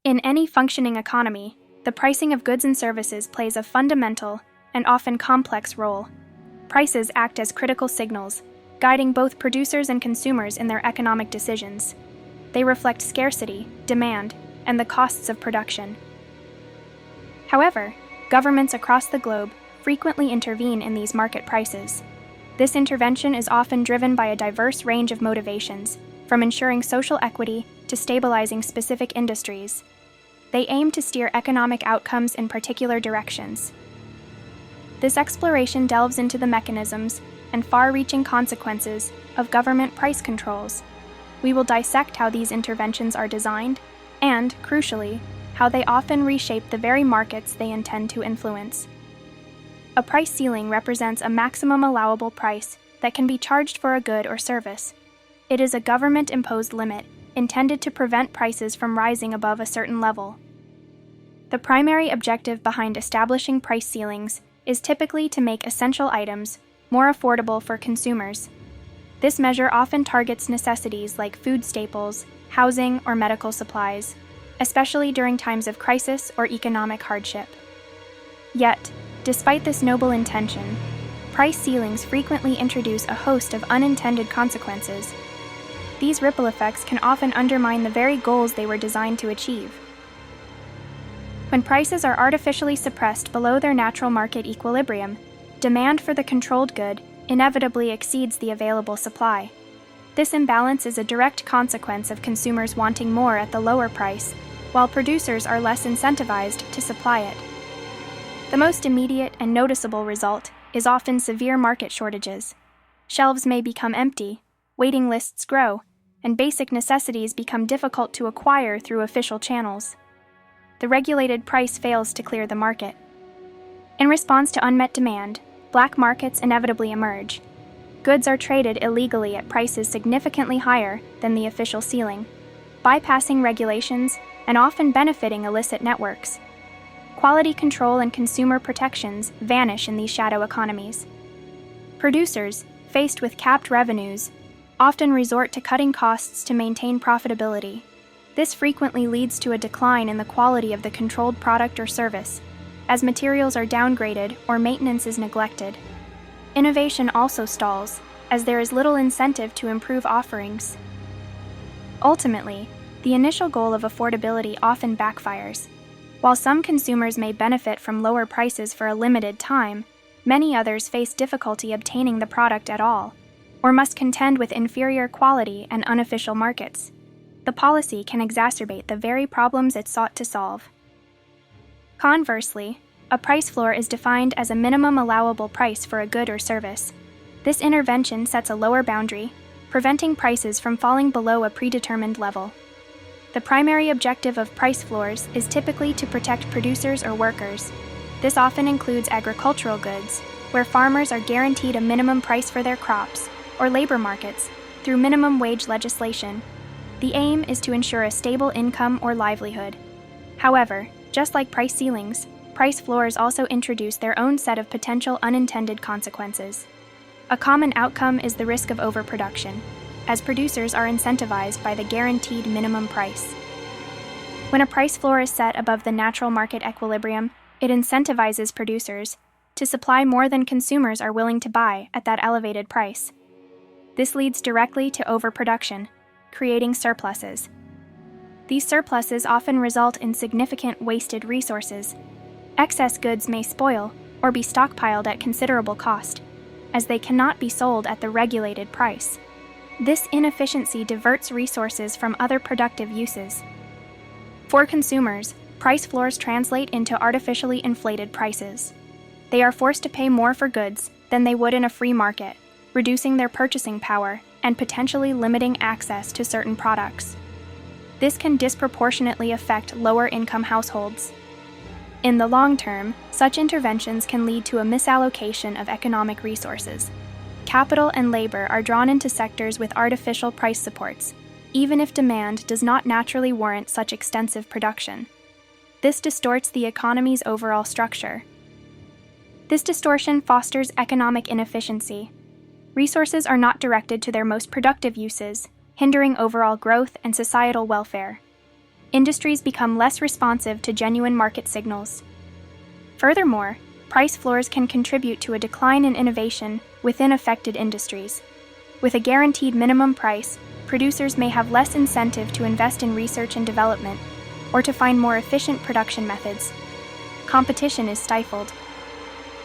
In any functioning economy, the pricing of goods and services plays a fundamental and often complex role. Prices act as critical signals, guiding both producers and consumers in their economic decisions. They reflect scarcity, demand, and the costs of production. However, governments across the globe frequently intervene in these market prices. This intervention is often driven by a diverse range of motivations, from ensuring social equity to stabilizing specific industries. They aim to steer economic outcomes in particular directions. This exploration delves into the mechanisms and far-reaching consequences of government price controls. We will dissect how these interventions are designed and, crucially, how they often reshape the very markets they intend to influence. A price ceiling represents a maximum allowable price that can be charged for a good or service. It is a government-imposed limit intended to prevent prices from rising above a certain level. The primary objective behind establishing price ceilings is typically to make essential items more affordable for consumers. This measure often targets necessities like food staples, housing, or medical supplies, especially during times of crisis or economic hardship. Yet, despite this noble intention, price ceilings frequently introduce a host of unintended consequences. These ripple effects can often undermine the very goals they were designed to achieve. When prices are artificially suppressed below their natural market equilibrium, demand for the controlled good inevitably exceeds the available supply. This imbalance is a direct consequence of consumers wanting more at the lower price, while producers are less incentivized to supply it. The most immediate and noticeable result is often severe market shortages. Shelves may become empty, waiting lists grow, and basic necessities become difficult to acquire through official channels. The regulated price fails to clear the market. In response to unmet demand, black markets inevitably emerge. Goods are traded illegally at prices significantly higher than the official ceiling, bypassing regulations and often benefiting illicit networks. Quality control and consumer protections vanish in these shadow economies. Producers, faced with capped revenues, often resort to cutting costs to maintain profitability. This frequently leads to a decline in the quality of the controlled product or service, as materials are downgraded or maintenance is neglected. Innovation also stalls, as there is little incentive to improve offerings. Ultimately, the initial goal of affordability often backfires. While some consumers may benefit from lower prices for a limited time, many others face difficulty obtaining the product at all, or must contend with inferior quality and unofficial markets. The policy can exacerbate the very problems it sought to solve. Conversely, a price floor is defined as a minimum allowable price for a good or service. This intervention sets a lower boundary, preventing prices from falling below a predetermined level. The primary objective of price floors is typically to protect producers or workers. This often includes agricultural goods, where farmers are guaranteed a minimum price for their crops, or labor markets, through minimum wage legislation. The aim is to ensure a stable income or livelihood. However, just like price ceilings, price floors also introduce their own set of potential unintended consequences. A common outcome is the risk of overproduction, as producers are incentivized by the guaranteed minimum price. When a price floor is set above the natural market equilibrium, it incentivizes producers to supply more than consumers are willing to buy at that elevated price. This leads directly to overproduction, creating surpluses. These surpluses often result in significant wasted resources. Excess goods may spoil or be stockpiled at considerable cost, as they cannot be sold at the regulated price. This inefficiency diverts resources from other productive uses. For consumers, price floors translate into artificially inflated prices. They are forced to pay more for goods than they would in a free market, reducing their purchasing power and potentially limiting access to certain products. This can disproportionately affect lower-income households. In the long term, such interventions can lead to a misallocation of economic resources. Capital and labor are drawn into sectors with artificial price supports, even if demand does not naturally warrant such extensive production. This distorts the economy's overall structure. This distortion fosters economic inefficiency. Resources are not directed to their most productive uses, hindering overall growth and societal welfare. industries become less responsive to genuine market signals. Furthermore, price floors can contribute to a decline in innovation within affected industries. With a guaranteed minimum price, producers may have less incentive to invest in research and development or to find more efficient production methods. Competition is stifled.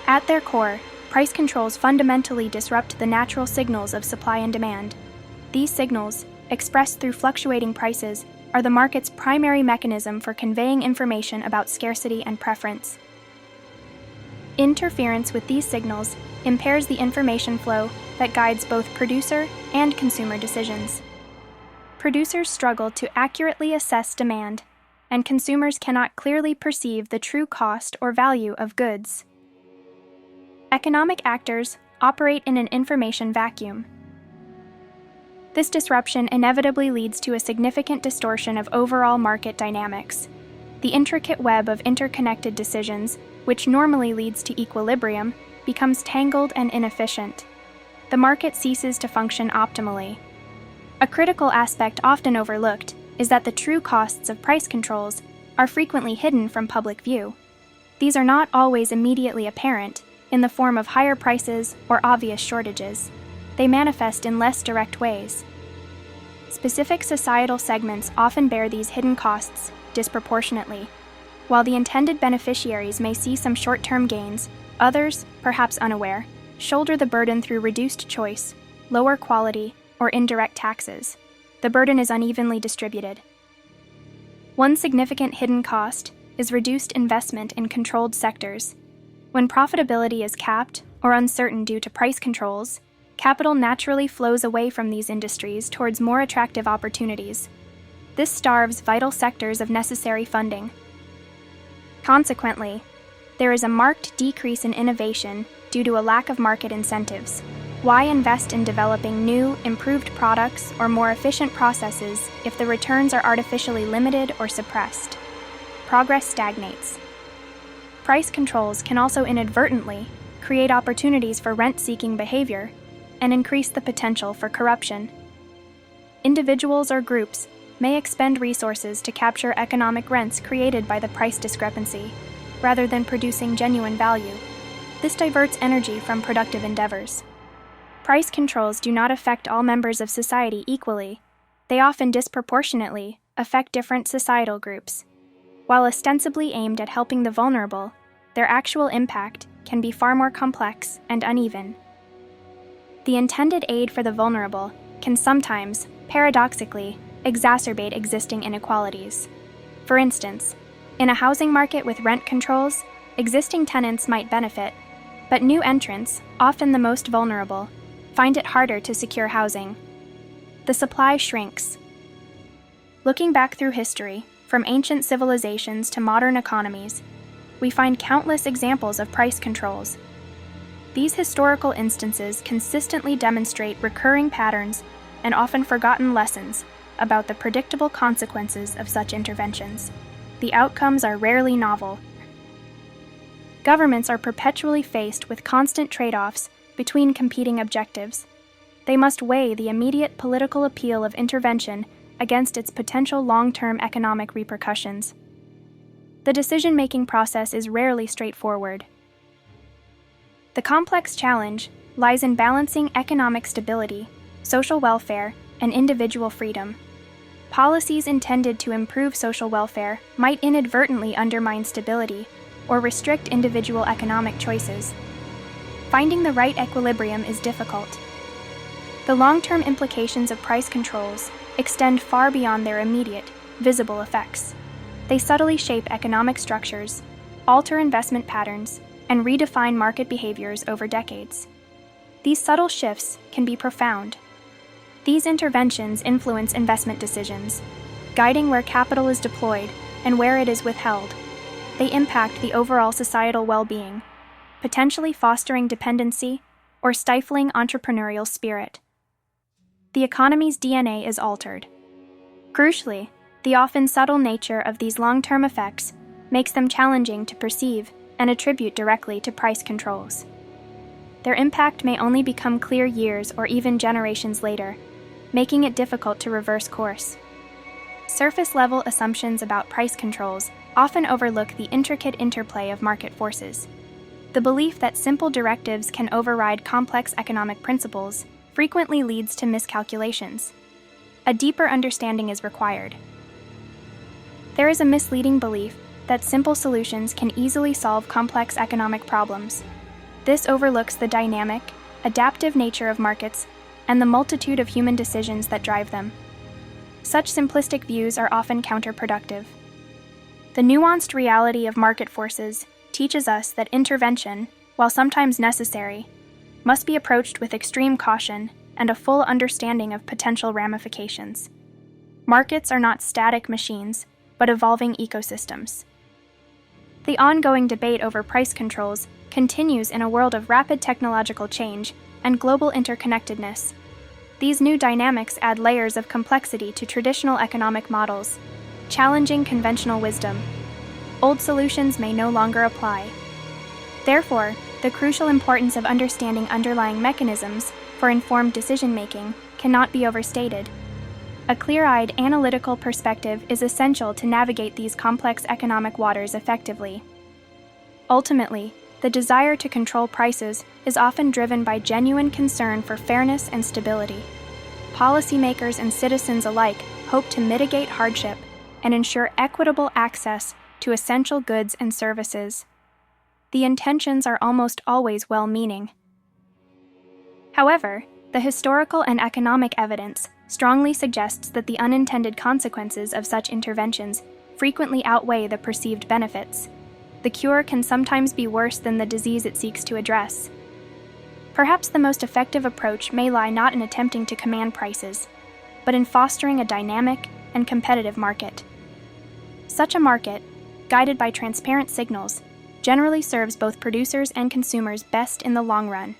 At their core, price controls fundamentally disrupt the natural signals of supply and demand. These signals, expressed through fluctuating prices, are the market's primary mechanism for conveying information about scarcity and preference. Interference with these signals impairs the information flow that guides both producer and consumer decisions. Producers struggle to accurately assess demand, and consumers cannot clearly perceive the true cost or value of goods. Economic actors operate in an information vacuum. This disruption inevitably leads to a significant distortion of overall market dynamics. The intricate web of interconnected decisions, which normally leads to equilibrium, becomes tangled and inefficient. The market ceases to function optimally. A critical aspect often overlooked is that the true costs of price controls are frequently hidden from public view. These are not always immediately apparent in the form of higher prices or obvious shortages. They manifest in less direct ways. Specific societal segments often bear these hidden costs disproportionately. While the intended beneficiaries may see some short-term gains, others, perhaps unaware, shoulder the burden through reduced choice, lower quality, or indirect taxes. The burden is unevenly distributed. One significant hidden cost is reduced investment in controlled sectors. When profitability is capped or uncertain due to price controls, capital naturally flows away from these industries towards more attractive opportunities. This starves vital sectors of necessary funding. Consequently, there is a marked decrease in innovation due to a lack of market incentives. Why invest in developing new, improved products or more efficient processes if the returns are artificially limited or suppressed? Progress stagnates. Price controls can also inadvertently create opportunities for rent-seeking behavior and increase the potential for corruption. Individuals or groups may expend resources to capture economic rents created by the price discrepancy, rather than producing genuine value. This diverts energy from productive endeavors. Price controls do not affect all members of society equally. They often disproportionately affect different societal groups. While ostensibly aimed at helping the vulnerable, their actual impact can be far more complex and uneven. The intended aid for the vulnerable can sometimes, paradoxically, exacerbate existing inequalities. For instance, in a housing market with rent controls, existing tenants might benefit, but new entrants, often the most vulnerable, find it harder to secure housing. The supply shrinks. Looking back through history, from ancient civilizations to modern economies, we find countless examples of price controls. These historical instances consistently demonstrate recurring patterns and often forgotten lessons about the predictable consequences of such interventions. The outcomes are rarely novel. Governments are perpetually faced with constant trade-offs between competing objectives. They must weigh the immediate political appeal of intervention against its potential long-term economic repercussions. The decision-making process is rarely straightforward. The complex challenge lies in balancing economic stability, social welfare, and individual freedom. Policies intended to improve social welfare might inadvertently undermine stability or restrict individual economic choices. Finding the right equilibrium is difficult. The long-term implications of price controls extend far beyond their immediate, visible effects. They subtly shape economic structures, alter investment patterns, and redefine market behaviors over decades. These subtle shifts can be profound. These interventions influence investment decisions, guiding where capital is deployed and where it is withheld. They impact the overall societal well-being, potentially fostering dependency or stifling entrepreneurial spirit. The economy's DNA is altered. Crucially, the often subtle nature of these long-term effects makes them challenging to perceive and attribute directly to price controls. Their impact may only become clear years or even generations later, making it difficult to reverse course. Surface-level assumptions about price controls often overlook the intricate interplay of market forces. The belief that simple directives can override complex economic principles frequently leads to miscalculations. A deeper understanding is required. There is a misleading belief that simple solutions can easily solve complex economic problems. This overlooks the dynamic, adaptive nature of markets and the multitude of human decisions that drive them. Such simplistic views are often counterproductive. The nuanced reality of market forces teaches us that intervention, while sometimes necessary, must be approached with extreme caution and a full understanding of potential ramifications. Markets are not static machines, but evolving ecosystems. The ongoing debate over price controls continues in a world of rapid technological change and global interconnectedness. These new dynamics add layers of complexity to traditional economic models, challenging conventional wisdom. Old solutions may no longer apply. Therefore, the crucial importance of understanding underlying mechanisms for informed decision-making cannot be overstated. A clear-eyed, analytical perspective is essential to navigate these complex economic waters effectively. Ultimately, the desire to control prices is often driven by genuine concern for fairness and stability. Policymakers and citizens alike hope to mitigate hardship and ensure equitable access to essential goods and services. The intentions are almost always well-meaning. However, the historical and economic evidence strongly suggests that the unintended consequences of such interventions frequently outweigh the perceived benefits. The cure can sometimes be worse than the disease it seeks to address. Perhaps the most effective approach may lie not in attempting to command prices, but in fostering a dynamic and competitive market. Such a market, guided by transparent signals, generally serves both producers and consumers best in the long run.